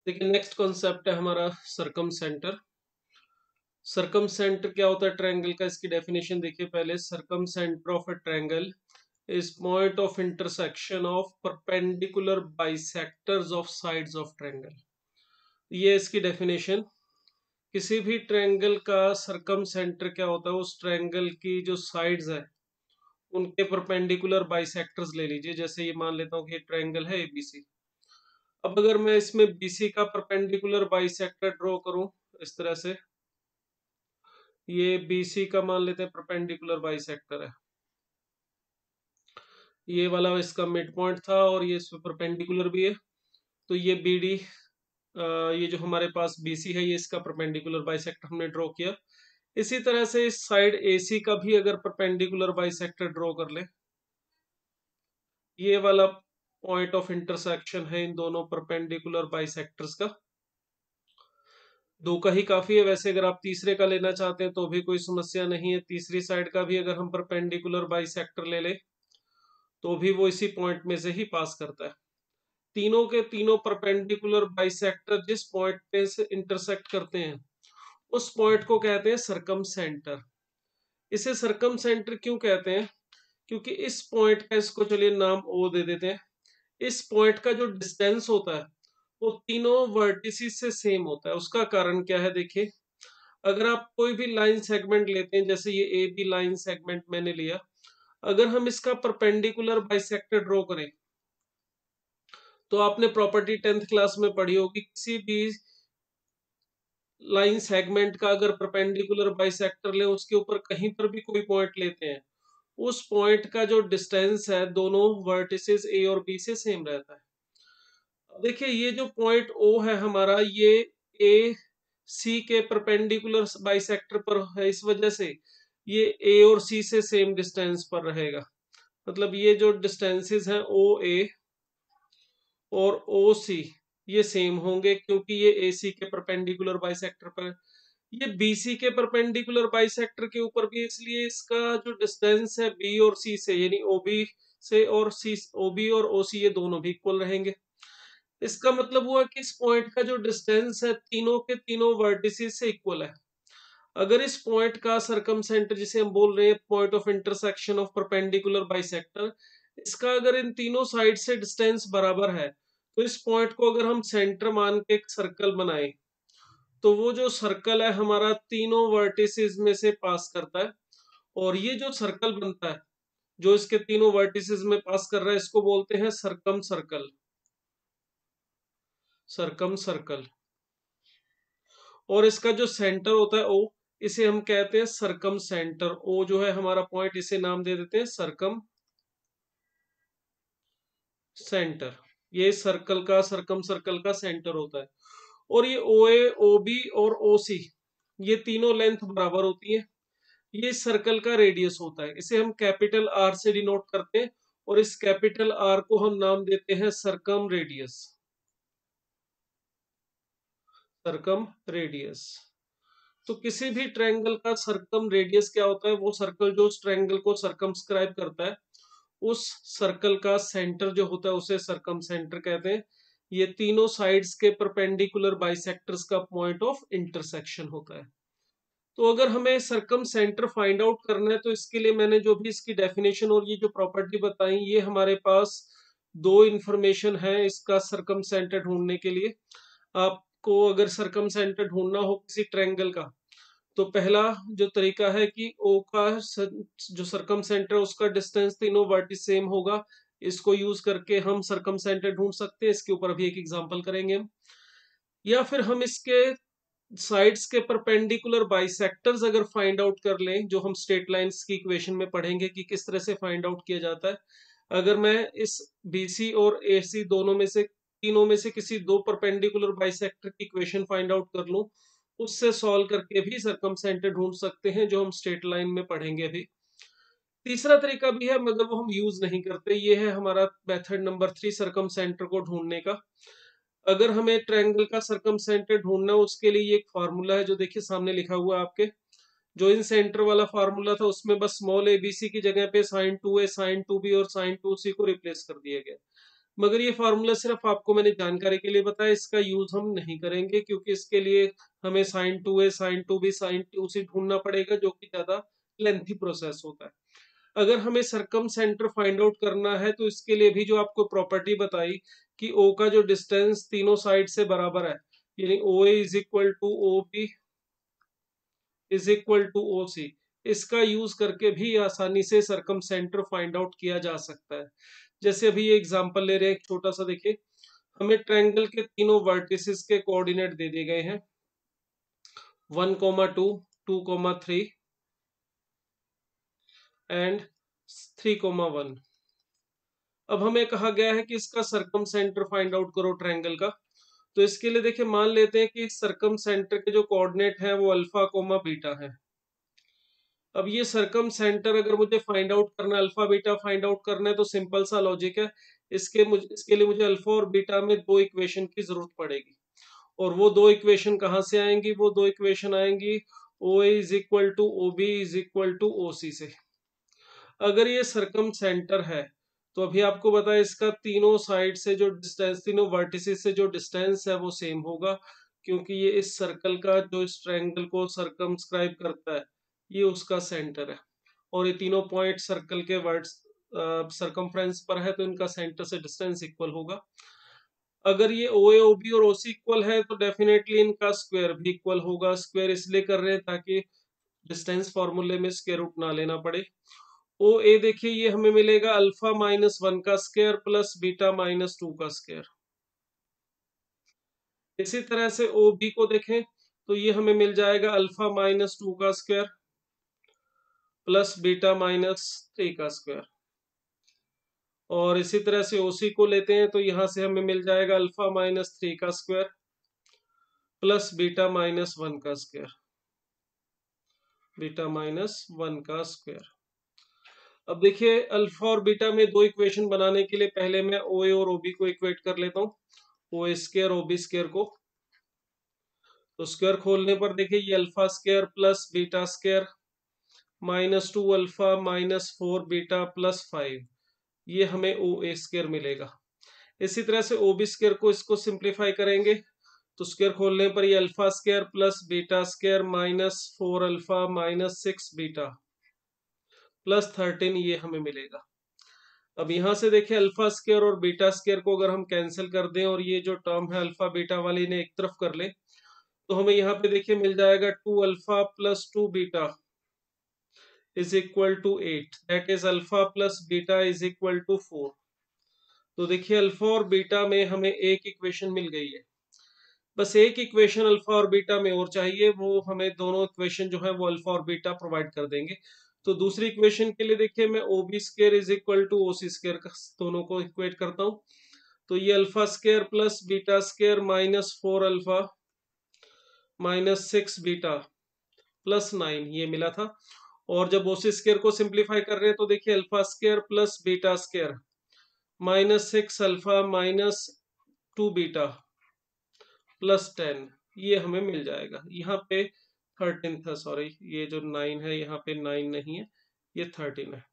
देखिए next concept है हमारा सरकम सेंटर। सरकम सेंटर क्या होता है ट्रायंगल का, इसकी डेफिनेशन देखिए पहले। Circumcentre of a triangle is point of intersection of perpendicular bisectors of sides of triangle. ये इसकी डेफिनेशन। किसी भी ट्रायंगल का सरकम सेंटर क्या होता है, उस ट्रायंगल की जो साइड्स है उनके परपेंडिकुलर बाइसेक्टर्स ले लीजिए। जैसे ये मान लेता हूँ कि ट्रायंगल है एबीसी। अब अगर मैं इसमें बीसी का परपेंडिकुलर बाइसेक्टर ड्रॉ करूं इस तरह से, ये बीसी का मान लेते हैं परपेंडिकुलर बाइसेक्टर है। ये वाला इसका मिड पॉइंट था और ये इस परपेंडिकुलर भी है। तो ये बीडी, ये जो हमारे पास बीसी है, ये इसका परपेंडिकुलर बाइसेक्टर हमने ड्रॉ किया। इसी तरह से इस साइड एसी का भी अगर परपेंडिकुलर बाइसेक्टर ड्रॉ कर ले, ये वाला पॉइंट ऑफ इंटरसेक्शन है इन दोनों परपेंडिकुलर बाइसेक्टर्स का। दो का ही काफी है वैसे, अगर आप तीसरे का लेना चाहते हैं तो भी कोई समस्या नहीं है। तीसरी साइड का भी अगर हम परपेंडिकुलर बाइसेक्टर ले ले तो भी वो इसी पॉइंट में से ही पास करता है। तीनों के तीनों परपेंडिकुलर बाइसेक्टर जिस पॉइंट पे से इंटरसेक्ट करते हैं उस पॉइंट को कहते हैं सरकम सेंटर। इसे सरकम सेंटर क्यों कहते हैं? क्योंकि इस पॉइंट का, इसको चलिए नाम ओ दे देते हैं। इस पॉइंट का जो डिस्टेंस होता है वो तीनों वर्टिसेस से सेम होता है। उसका कारण क्या है देखिए, अगर आप कोई भी लाइन सेगमेंट लेते हैं, जैसे ये ए बी लाइन सेगमेंट मैंने लिया, अगर हम इसका परपेंडिकुलर बाइसेक्टर ड्रॉ करें तो आपने प्रॉपर्टी 10th क्लास में पढ़ी होगी, किसी भी लाइन सेगमेंट का अगर परपेंडिकुलर बाइसेक्टर ले, उसके ऊपर कहीं पर भी कोई पॉइंट लेते हैं, उस पॉइंट का जो डिस्टेंस है दोनों वर्टिसेस ए और बी से सेम रहता है। अब देखिए ये जो पॉइंट ओ है हमारा, ये ए सी के परपेंडिकुलर बाइसेक्टर पर है, इस वजह से ये ए और सी से सेम डिस्टेंस पर रहेगा। मतलब ये जो डिस्टेंसेस हैं ओ ए और ओ सी, ये सेम होंगे क्योंकि ये ए सी के परपेंडिकुलर बाइसेक्टर पर। ये बी सी के परपेंडिकुलर बाइसेक्टर के ऊपर भी, इसलिए इसका जो डिस्टेंस है बी और सी से, यानी ओ बी से और सी, ओ बी और ओ सी, ये दोनों भी इक्वल रहेंगे। इसका मतलब हुआ कि इस पॉइंट का जो डिस्टेंस है तीनों के तीनों वर्टिसेस से इक्वल है। अगर इस पॉइंट का सरकम सेंटर, जिसे हम बोल रहे हैं point of intersection of perpendicular bisector, इसका अगर इन तीनों साइड से डिस्टेंस बराबर है तो इस पॉइंट को अगर हम सेंटर मान के एक सर्कल बनाए तो वो जो सर्कल है हमारा तीनों वर्टिसेस में से पास करता है। और ये जो सर्कल बनता है जो इसके तीनों वर्टिसेस में पास कर रहा है, इसको बोलते हैं सरकम सर्कल। सरकम सर्कल। और इसका जो सेंटर होता है ओ, इसे हम कहते हैं सरकम सेंटर। ओ जो है हमारा पॉइंट, इसे नाम दे देते हैं सरकम सेंटर। ये सर्कल का, सरकम सर्कल का सेंटर होता है। और ये ओ ए, ओ बी और ओ सी, ये तीनों लेंथ बराबर होती है। ये सर्कल का रेडियस होता है, इसे हम कैपिटल आर से डिनोट करते हैं। और इस कैपिटल आर को हम नाम देते हैं सरकम रेडियस। सरकम रेडियस। तो किसी भी ट्रायंगल का सरकम रेडियस क्या होता है? वो सर्कल जो उस ट्रायंगल को सरकमस्क्राइब करता है, उस सर्कल का सेंटर जो होता है उसे सरकम सेंटर कहते हैं। ये तीनों साइड्स के परपेंडिकुलर बाइसेक्टर्स का पॉइंट ऑफ इंटरसेक्शन होता है। तो अगर हमें सरकम सेंटर फाइंड आउट करना है तो इसके लिए मैंने जो भी इसकी डेफिनेशन और ये जो प्रॉपर्टी बताई, ये हमारे पास दो इंफॉर्मेशन है इसका सरकम सेंटर ढूंढने के लिए। आपको अगर सरकम सेंटर ढूंढना हो किसी ट्रायंगल का, तो पहला जो तरीका है कि ओ का जो सरकम सेंटर है उसका डिस्टेंस तीनों वर्टिस सेम होगा। इसको यूज करके हम सरकम सेंटर ढूंढ सकते हैं। इसके ऊपर अभी एक एग्जांपल करेंगे हम। या फिर हम इसके साइड्स के परपेंडिकुलर बाइसेक्टर्स अगर फाइंड आउट कर लें, जो हम स्ट्रेट लाइंस की इक्वेशन में पढ़ेंगे कि किस तरह से फाइंड आउट किया जाता है। अगर मैं इस बीसी और एसी दोनों में से, तीनों में से किसी दो परपेंडिकुलर बाइसेक्टर की इक्वेशन फाइंड आउट कर लूं, उससे सॉल्व करके भी सरकम सेंटर ढूंढ सकते हैं, जो हम स्ट्रेट लाइन में पढ़ेंगे अभी। तीसरा तरीका भी है मगर वो हम यूज नहीं करते। ये है हमारा मेथड नंबर 3 सरकम सेंटर को ढूंढने का। अगर हमें ट्रायंगल का सरकम सेंटर ढूंढना है, उसके लिए एक फार्मूला है जो देखिए सामने लिखा हुआ है आपके। जो इन सेंटर वाला फार्मूला था उसमें बस स्मॉल ए बी सी की जगह पे sin 2a sin 2b और sin 2c को रिप्लेस कर दिया गया। मगर ये फार्मूला सिर्फ आपको मैंने जानकारी के लिए बताया, इसका यूज हम नहीं करेंगे क्योंकि इसके लिए हमें sin 2a sin 2b sin 2c ढूंढना पड़ेगा, जो कि ज्यादा लेंथी प्रोसेस होता है। अगर हमें सरकम सेंटर फाइंड आउट करना है तो इसके लिए भी जो आपको प्रॉपर्टी बताई कि O का जो डिस्टेंस तीनों साइड से बराबर है, यानी OA is equal to OB is equal to OC, इसका यूज करके भी आसानी से सरकम सेंटर फाइंड आउट किया जा सकता है। जैसे अभी ये एग्जांपल ले रहे हैं एक छोटा सा, देखिए हमें ट्रायंगल के तीनों वर्टिसेस के कोऑर्डिनेट दे दिए गए हैं 1,2 2,3 एंड 3,1। अब हमें कहा गया है कि इसका सरकम सेंटर फाइंड आउट करो ट्रायंगल का। तो इसके लिए देखिए मान लेते हैं कि सरकम सेंटर के जो कोऑर्डिनेट है वो अल्फा कोमा बीटा है। अब ये सरकम सेंटर अगर मुझे फाइंड आउट करना है, अल्फा बीटा फाइंड आउट करना है, तो सिंपल सा लॉजिक है, इसके लिए मुझे अल्फा और बीटा में दो इक्वेशन की जरूरत पड़ेगी। और वो दो इक्वेशन कहाँ से आएंगी? वो दो इक्वेशन आएंगी O A is equal to O B is equal to O C से। अगर ये सरकम सेंटर है तो अभी आपको बताया इसका तीनों साइड से जो डिस्टेंस, तीनों वर्टिसेस से जो डिस्टेंस है वो सेम होगा, क्योंकि ये इस सर्कल का जो इस ट्रायंगल को सरकमस्क्राइब करता है ये उसका सेंटर है। और ये तीनों पॉइंट सर्कल के वर्ड्स सरकमफ्रेंस पर है तो इनका सेंटर से डिस्टेंस इक्वल होगा। अगर ये ओ ए ओ बी और ओ सी इक्वल है तो डेफिनेटली इनका स्क्वायर भी इक्वल होगा। स्क्वायर इसलिए कर रहे हैं ताकि डिस्टेंस फॉर्मूले में स्क्वायर रूट ना लेना पड़े। ओ ए देखिए ये हमें मिलेगा अल्फा -1 का स्क्वायर प्लस बीटा -2 का स्क्वायर। इसी तरह से ओ बी को देखें तो ये हमें मिल जाएगा अल्फा -2 का स्क्वायर प्लस बीटा -3 का स्क्वायर। और इसी तरह से ओसी को लेते हैं तो यहां से हमें मिल जाएगा अल्फा -3 का स्क्वायर प्लस बीटा -1 का स्क्वायर, बीटा -1 का स्क्वायर। अब देखिए अल्फा और बीटा में दो इक्वेशन बनाने के लिए पहले मैं ओ ए और ओबी को इक्वेट कर लेता हूँ, ओ ए स्क्वायर ओबी स्क्वायर को। तो स्क्वायर खोलने पर देखिए ये alpha square plus beta square -2 alpha -4 beta +5, ये हमें ओ ए स्क्वायर मिलेगा। इसी तरह से ओबी स्क्वायर को इसको सिंप्लीफाई करेंगे तो स्क्वायर खोलने पर ये alpha square plus beta square -4 alpha -6 beta +13, ये हमें मिलेगा। अब यहां से देखिए अल्फा स्क्वायर और बीटा स्क्वायर को अगर हम कैंसिल कर दें और ये जो टर्म है अल्फा बीटा वाली ने एक तरफ कर ले तो हमें यहाँ पे देखिए मिल जाएगा 2 alpha plus 2 beta is equal to 8, that is alpha plus beta is equal to 4। तो देखिए अल्फा और बीटा में हमें एक इक्वेशन मिल गई है। बस एक इक्वेशन अल्फा और बीटा में और चाहिए, वो हमें दोनों इक्वेशन जो है वो अल्फा और बीटा प्रोवाइड कर देंगे। तो दूसरी इक्वेशन के लिए देखिए मैं O B square is equal to O C square दोनों को इक्वेट करता हूँ। तो ये alpha square plus beta square -4 alpha -6 beta +9 ये मिला था। और जब ओसी स्क्र को सिंप्लीफाई कर रहे हैं तो देखिए alpha square plus beta square -6 alpha -2 beta +10, ये हमें मिल जाएगा। यहाँ पे 13 था, सॉरी ये जो 9 है यहाँ पे 9 नहीं है, ये 13 है।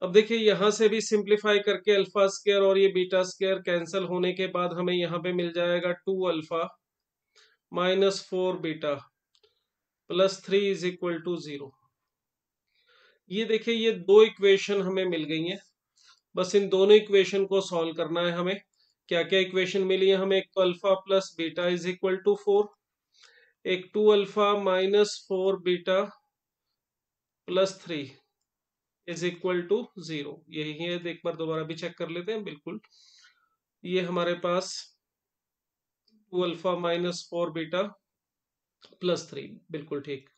अब देखिए यहां से भी सिंप्लीफाई करके अल्फा स्क्वायर और ये बीटा स्क्वायर कैंसिल होने के बाद हमें यहाँ पे मिल जाएगा 2 alpha -4 beta +3 is equal to 0। ये देखिए ये दो इक्वेशन हमें मिल गई हैं। बस इन दोनों इक्वेशन को सॉल्व करना है हमें। क्या क्या इक्वेशन मिली है हमें? एक तो alpha plus beta is equal to 4, एक 2 alpha -4 beta +3 is equal to 0, यही है। एक बार दोबारा भी चेक कर लेते हैं। बिल्कुल ये हमारे पास 2 अल्फा -4 बीटा +3, बिल्कुल ठीक।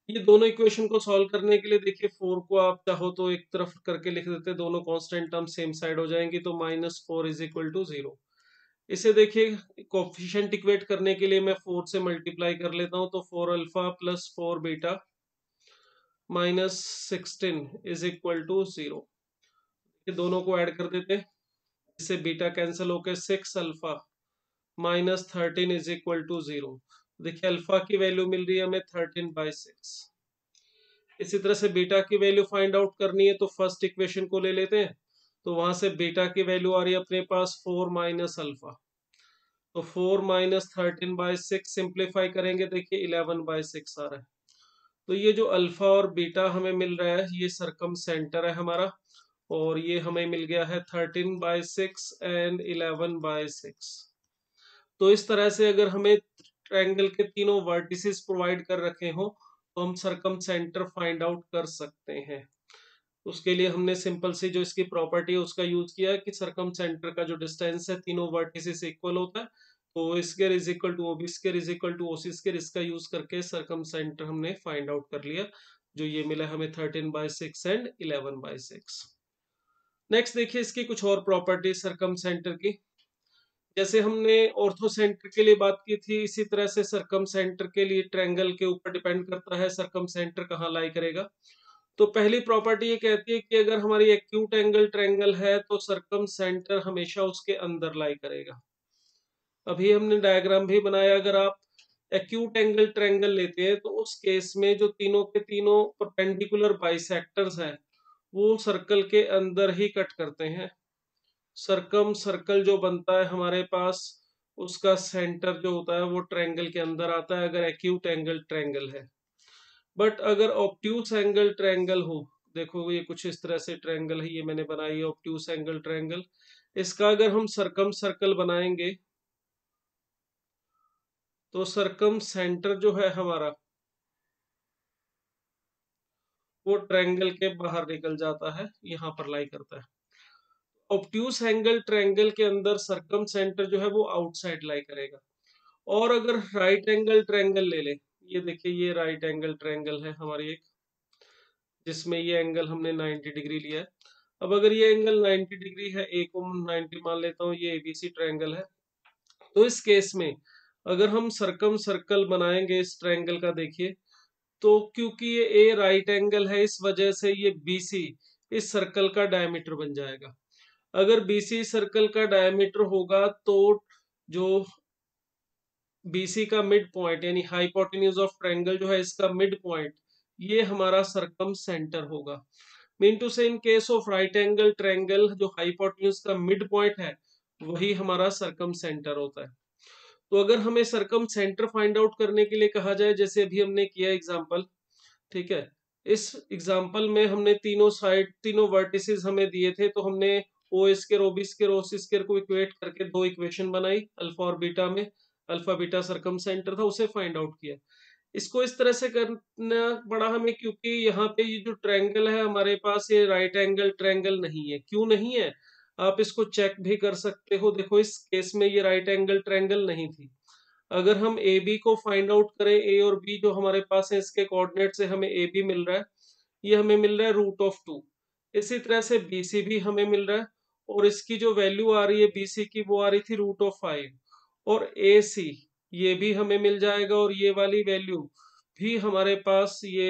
ये दोनों इक्वेशन को सॉल्व करने के लिए देखिए 4 को आप चाहो तो एक तरफ करके लिख देते, दोनों कांस्टेंट टर्म सेम साइड हो जाएंगी, तो -4 इज इक्वल टू 0। इसे देखिए कोफिशिएंट इक्वेट करने के लिए मैं 4 से मल्टीप्लाई कर लेता हूं, तो 4 alpha plus 4 beta -16 is equal to 0। ये दोनों को ऐड कर देते हैं, इससे बीटा कैंसिल होकर 6 अल्फा -13 इज इक्वल टू 0। देखिए अल्फा की वैल्यू मिल रही है हमें 13/6। इसी तरह से बीटा की वैल्यू फाइंड आउट करनी है तो फर्स्ट इक्वेशन को ले लेते हैं, तो वहां से बीटा की वैल्यू आ रही है अपने पास 4 माइनस अल्फा, तो 4 माइनस 13/6 सिंप्लीफाई करेंगे, देखिए 11/6 आ रहा है। तो ये जो अल्फा और बीटा हमें मिल रहा है ये सरकम सेंटर है हमारा, और ये हमें मिल गया है 13/6 एंड 11/6। तो इस तरह से अगर हमें ट्रायंगल के तीनों वर्टिसेस प्रोवाइड कर रखे हो तो हम सरकम सेंटर फाइंड आउट कर सकते हैं। उसके लिए हमने सिंपल सी जो इसकी प्रॉपर्टी है उसका यूज किया है कि सरकम सेंटर का जो डिस्टेंस है तीनों वर्टिसेस इक्वल होता है, तो O square is equal to OB square is equal to OC square, इसका यूज करके सरकम सेंटर हमने फाइंड आउट कर लिया, जो ये मिला हमें 13/6 एंड 11/6। नेक्स्ट देखिए इसकी कुछ और प्रॉपर्टी सरकम सेंटर की। जैसे हमने ऑर्थो सेंटर के लिए बात की थी, इसी तरह से सरकम सेंटर के लिए ट्रायंगल के ऊपर डिपेंड करता है सरकम सेंटर कहाँ लाई करेगा। तो पहली प्रॉपर्टी ये कहती है कि अगर हमारी एक्यूट एंगल ट्रायंगल है तो सरकम सेंटर हमेशा उसके अंदर लाई करेगा। अभी हमने डायग्राम भी बनाया, अगर आप एक्यूट एंगल ट्रायंगल लेते हैं तो उस केस में जो तीनों के तीनों परपेंडिकुलर बाइसेक्टर्स हैं वो सर्कल के अंदर ही कट करते हैं। सरकम सर्कल जो बनता है हमारे पास उसका सेंटर जो होता है वो ट्रायंगल के अंदर आता है अगर एक्यूट एंगल ट्रायंगल है। बट अगर ऑब्ट्यूस एंगल ट्रायंगल हो, देखो ये कुछ इस तरह से ट्रायंगल है, ये मैंने बनाई है ऑब्ट्यूस एंगल ट्रायंगल, इसका अगर हम सरकम सर्कल बनाएंगे तो सरकम सेंटर जो है हमारा वो ट्रायंगल के बाहर निकल जाता है, यहाँ पर लाई करता है। ऑब्ट्यूस एंगल ट्रायंगल के अंदर सरकम सेंटर जो है वो आउटसाइड लाई करेगा। और अगर राइट एंगल ट्रायंगल ले ले, ये देखिए ये राइट एंगल ट्रायंगल है हमारी एक, जिसमें ये एंगल हमने 90 डिग्री लिया है। अब अगर ये एंगल 90 डिग्री है, ए को 90 मान लेता हूँ, ये एबीसी ट्रायंगल है, तो इस केस में अगर हम सरकम सर्कल बनाएंगे इस ट्रायंगल का, देखिए तो क्योंकि ये ए राइट एंगल है इस वजह से ये बीसी इस सर्कल का डायमीटर बन जाएगा। अगर बीसी सर्कल का डायमीटर होगा तो जो बीसी का मिड पॉइंट यानी हाइपोटेन्यूज ऑफ ट्रायंगल जो है इसका मिड पॉइंट ये हमारा सरकम सेंटर होगा। मीन टू से in case of right angle triangle जो हाइपोटेन्यूज का मिड पॉइंट है वही हमारा सरकम सेंटर होता है। तो अगर हमें सरकम सेंटर फाइंड आउट करने के लिए कहा जाए, जैसे अभी हमने किया एग्जांपल, ठीक है, इस एग्जांपल में हमने तीनों साइड तीनों वर्टिसेस हमें दिए थे, तो हमने ओ स्क्वायर ओबी स्क्वायर ओसी स्क्वायर को इक्वेट करके दो इक्वेशन बनाई अल्फा और बीटा में, अल्फा बीटा सरकम सेंटर था उसे फाइंड आउट किया। इसको इस तरह से करना पड़ा हमें क्योंकि यहाँ पे ये जो ट्रायंगल है हमारे पास ये राइट एंगल ट्रायंगल नहीं है। क्यों नहीं है आप इसको चेक भी कर सकते हो, देखो इस केस में ये राइट एंगल ट्रायंगल नहीं थी। अगर हम ए बी को फाइंड आउट करें, ए और बी जो हमारे पास है इसके कोऑर्डिनेट से हमें ए बी मिल रहा है, ये हमें मिल रहा है √2। इसी तरह से बी सी भी हमें मिल रहा है और इसकी जो वैल्यू आ रही है बी सी की वो आ रही थी √5, और ए सी ये भी हमें मिल जाएगा और ये वाली वैल्यू भी हमारे पास ये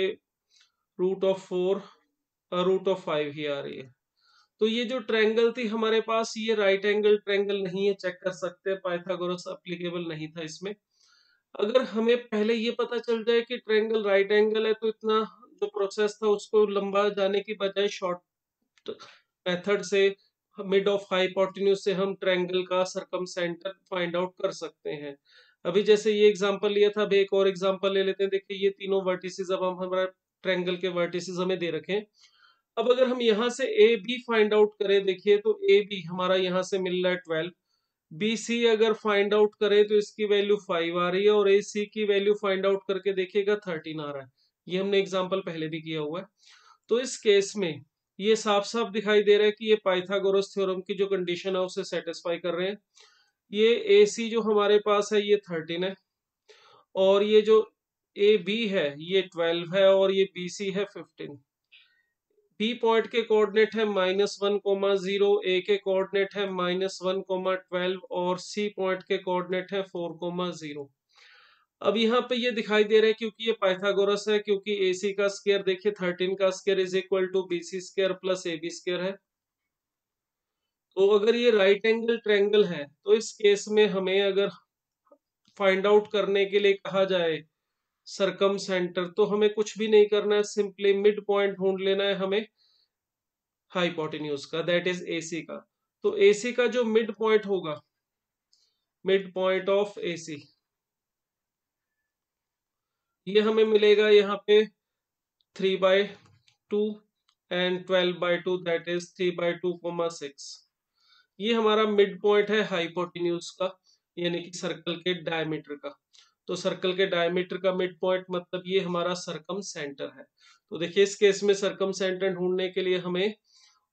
√4 √5 ही आ रही है। तो ये जो ट्रायंगल थी हमारे पास ये राइट एंगल ट्रायंगल नहीं है, चेक कर सकते हैं, पाइथागोरस एप्लीकेबल नहीं था इसमें। अगर हमें पहले ये पता चल जाए कि ट्रायंगल राइट एंगल है तो इतना जो प्रोसेस था उसको लंबा जाने की बजाय शॉर्ट मेथड से मिड ऑफ हाइपोटेन्यूज से हम ट्रायंगल का सरकम सेंटर फाइंड आउट कर सकते हैं। अभी जैसे ये एग्जांपल लिया था, अभी एक और एग्जांपल ले लेते हैं। देखिए ये तीनों वर्टिसेस अब हम हमारा ट्रायंगल के वर्टिसेस हमें दे रखे हैं। अब अगर हम यहाँ से ए बी फाइंड आउट करें, देखिए तो ए बी हमारा यहाँ से मिल रहा है 12, बी सी अगर फाइंड आउट करें तो इसकी वैल्यू 5 आ रही है और ए सी की वैल्यू फाइंड आउट करके देखिएगा 13 आ रहा है। ये हमने एग्जांपल पहले भी किया हुआ है। तो इस केस में ये साफ साफ दिखाई दे रहा है कि ये पाइथागोरस थ्योरम की जो कंडीशन है उसे सेटिस्फाई कर रहे हैं। ये ए सी जो हमारे पास है ये 13 है और ये जो ए बी है ये 12 है और ये बी सी है 15। बी पॉइंट के कोऑर्डिनेट है -1,0, ए के कोऑर्डिनेट है -1,12 और सी पॉइंट के कोऑर्डिनेट है 4,0। अब यहाँ पे ये दिखाई दे रहा है क्योंकि ये पाइथागोरस है, क्योंकि ए सी का स्क्वायर देखिए 13 का square is equal to B C square plus A B square है। तो अगर ये राइट एंगल ट्रायंगल है तो इस केस में हमें अगर फाइंड आउट करने के लिए कहा जाए सरकम सेंटर, तो हमें कुछ भी नहीं करना है, सिंपली मिड पॉइंट ढूंढ लेना है हमें हाइपोटेन्यूज का, दैट इज एसी का। तो एसी का जो मिड पॉइंट होगा, मिड पॉइंट ऑफ एसी, ये हमें मिलेगा यहाँ पे 3/2 एंड 12/2, दैट इज 3/2, 6। ये हमारा मिड पॉइंट है हाइपोटेन्यूज का, यानी कि सर्कल के डायमीटर का। तो सर्कल के डायमीटर का मिड पॉइंट मतलब ये हमारा सरकम सेंटर है। तो देखिए इस केस में सरकम सेंटर ढूंढने के लिए हमें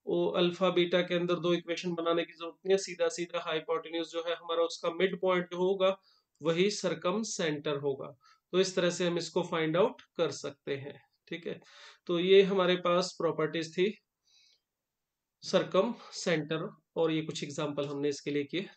वो अल्फा बीटा के अंदर दो इक्वेशन बनाने की जरूरत नहीं है, सीधा सीधा हाइपोटेन्यूज जो है हमारा उसका मिड पॉइंट जो होगा वही सरकम सेंटर होगा। तो इस तरह से हम इसको फाइंड आउट कर सकते हैं। ठीक है, तो ये हमारे पास प्रॉपर्टीज थी सरकम सेंटर, और ये कुछ एग्जांपल हमने इसके लिए किए।